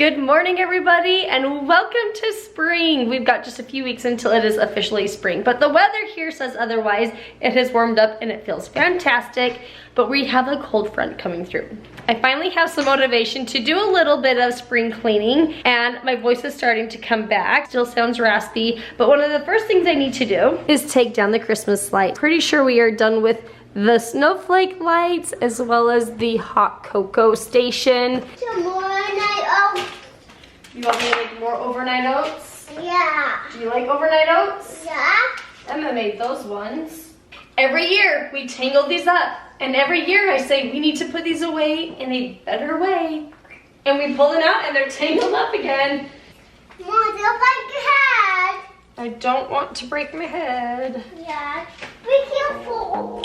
Good morning, everybody, and welcome to spring. We've got just a few weeks until it is officially spring, but the weather here says otherwise. It has warmed up and it feels fantastic, but we have a cold front coming through. I finally have some motivation to do a little bit of spring cleaning, and my voice is starting to come back. Still sounds raspy, but one of the first things I need to do is take down the Christmas light. Pretty sure we are done with the snowflake lights as well as the hot cocoa station. Some more night oats. You want me to make more overnight oats? Yeah. Do you like overnight oats? Yeah. Emma made those ones. Every year we tangle these up, and every year I say we need to put these away in a better way. And we pull them out and they're tangled up again. Mom, don't break your head. I don't want to break my head. Yeah. Be careful.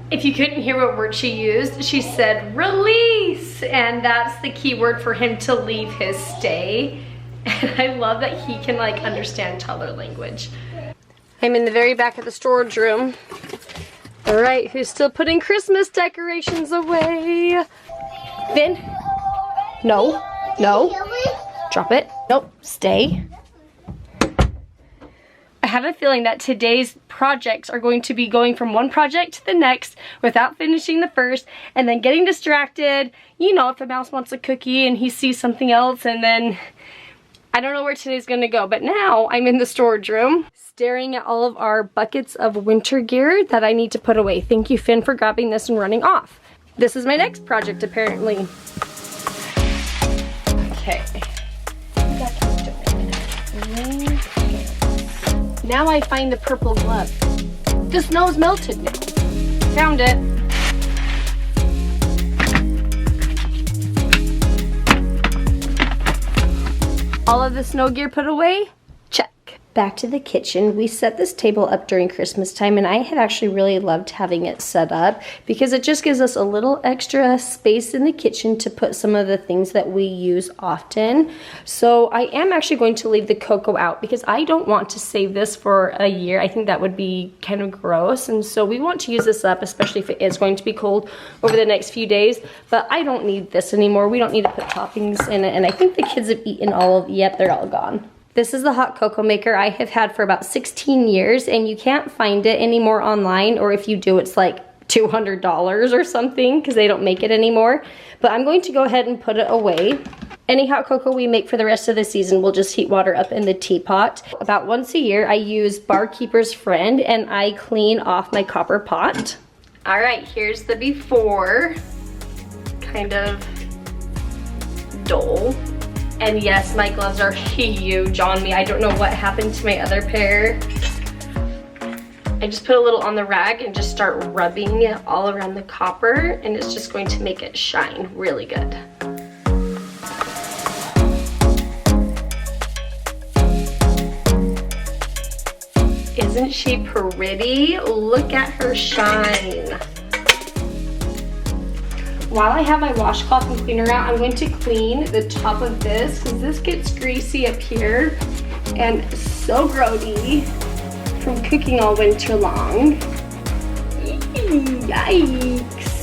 If you couldn't hear what word she used, she said release, and that's the key word for him to leave his stay. And I love that he can like understand toddler language. I'm in the very back of the storage room. All right, who's still putting Christmas decorations away? Finn? No, no, drop it. Nope, stay. I have a feeling that today's projects are going to be going from one project to the next without finishing the first and then getting distracted. You know, if the mouse wants a cookie and he sees something else, and then I don't know where today's gonna go. But now I'm in the storage room staring at all of our buckets of winter gear that I need to put away. Thank you, Finn, for grabbing this and running off. This is my next project, apparently. Okay. Now I find the purple glove. The snow's melted now. Found it. All of the snow gear put away? Check. Back to the kitchen. We set this table up during Christmas time, and I have actually really loved having it set up because it just gives us a little extra space in the kitchen to put some of the things that we use often. So I am actually going to leave the cocoa out because I don't want to save this for a year. I think that would be kind of gross, and so we want to use this up, especially if it is going to be cold over the next few days. But I don't need this anymore. We don't need to put toppings in it, and I think the kids have eaten all of, yep, they're all gone. This is the hot cocoa maker I have had for about 16 years, and you can't find it anymore online, or if you do, it's like $200 or something because they don't make it anymore. But I'm going to go ahead and put it away. Any hot cocoa we make for the rest of the season, we'll just heat water up in the teapot. About once a year, I use Barkeeper's Friend, and I clean off my copper pot. All right, here's the before. Kind of dull. And yes, my gloves are huge on me. I don't know what happened to my other pair. I just put a little on the rag and just start rubbing it all around the copper, and it's just going to make it shine really good. Isn't she pretty? Look at her shine. While I have my washcloth and cleaner out, I'm going to clean the top of this because this gets greasy up here and so grody from cooking all winter long. Yikes.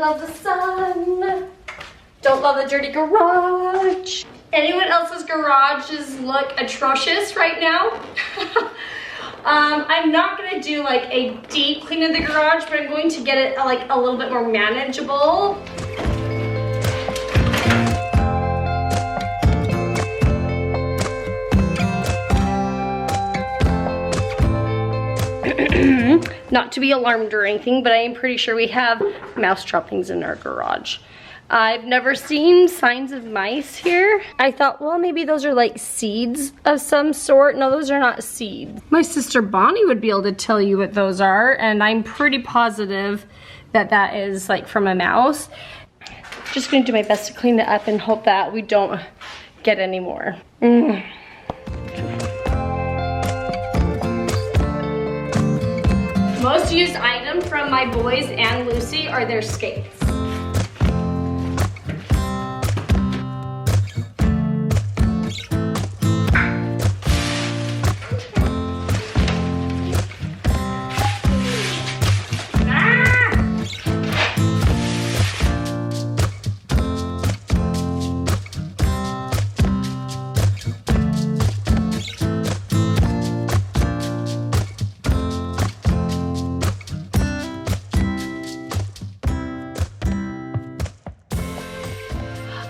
Love the sun. Don't love the dirty garage. Anyone else's garages look atrocious right now? I'm not gonna do like a deep clean of the garage, but I'm going to get it like a little bit more manageable. Not to be alarmed or anything, but I am pretty sure we have mouse droppings in our garage. I've never seen signs of mice here. I thought, well, maybe those are like seeds of some sort. No, those are not seeds. My sister Bonnie would be able to tell you what those are, and I'm pretty positive that that is like from a mouse. Just gonna do my best to clean it up and hope that we don't get any more. Most used item from my boys and Lucy are their skates.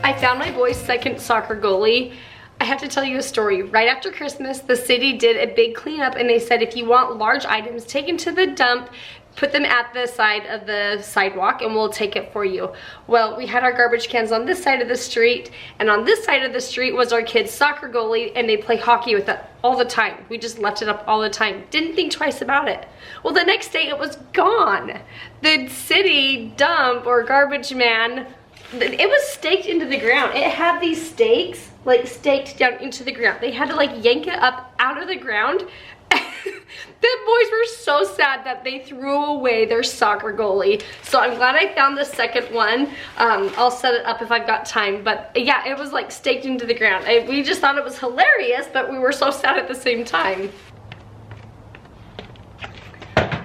I found my boy's second soccer goalie. I have to tell you a story. Right after Christmas, the city did a big cleanup and they said if you want large items taken to the dump, put them at the side of the sidewalk and we'll take it for you. Well, we had our garbage cans on this side of the street, and on this side of the street was our kid's soccer goalie, and they play hockey with it all the time. We just left it up all the time. Didn't think twice about it. Well, the next day it was gone. The city dump or garbage man, it was staked into the ground. It had these stakes like staked down into the ground. They had to like yank it up out of the ground. The boys were so sad that they threw away their soccer goalie. So I'm glad I found the second one. I'll set it up if I've got time. But yeah, it was like staked into the ground. We just thought it was hilarious, but we were so sad at the same time.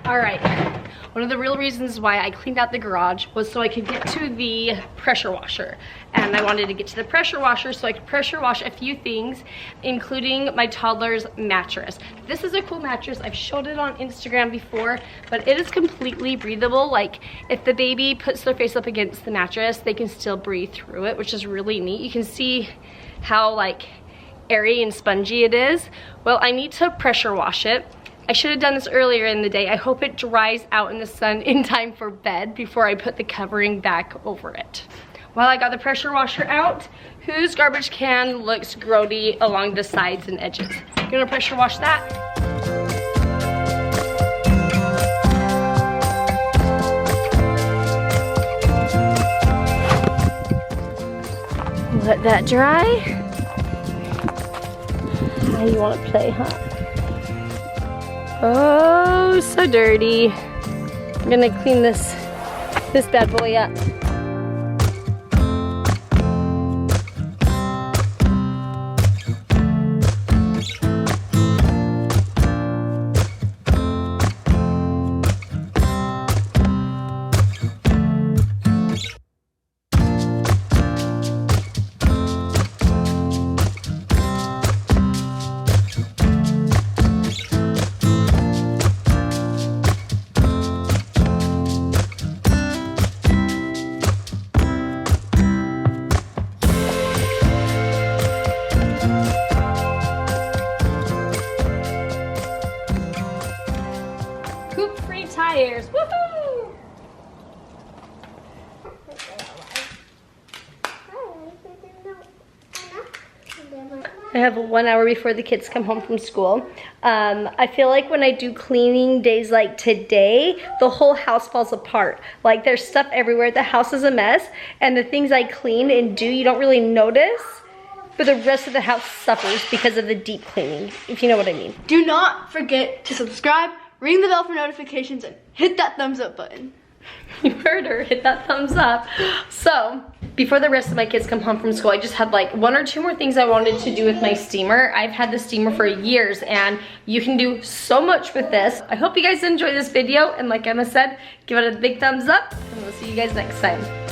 All right. One of the real reasons why I cleaned out the garage was so I could get to the pressure washer. And I wanted to get to the pressure washer so I could pressure wash a few things, including my toddler's mattress. This is a cool mattress. I've showed it on Instagram before, but it is completely breathable. Like if the baby puts their face up against the mattress, they can still breathe through it, which is really neat. You can see how like airy and spongy it is. Well, I need to pressure wash it. I should have done this earlier in the day. I hope it dries out in the sun in time for bed before I put the covering back over it. While I got the pressure washer out, whose garbage can looks grody along the sides and edges? I'm gonna pressure wash that. Let that dry. How you wanna play, huh? Oh, so dirty. I'm gonna clean this bad boy up. Tires, woohoo! I have 1 hour before the kids come home from school. I feel like when I do cleaning days like today, the whole house falls apart. Like there's stuff everywhere, the house is a mess, and the things I clean and do you don't really notice, but the rest of the house suffers because of the deep cleaning, if you know what I mean. Do not forget to subscribe, ring the bell for notifications, and hit that thumbs up button. You heard her, hit that thumbs up. So, before the rest of my kids come home from school, I just had like 1 or 2 more things I wanted to do with my steamer. I've had the steamer for years and you can do so much with this. I hope you guys enjoyed this video, and like Emma said, give it a big thumbs up and we'll see you guys next time.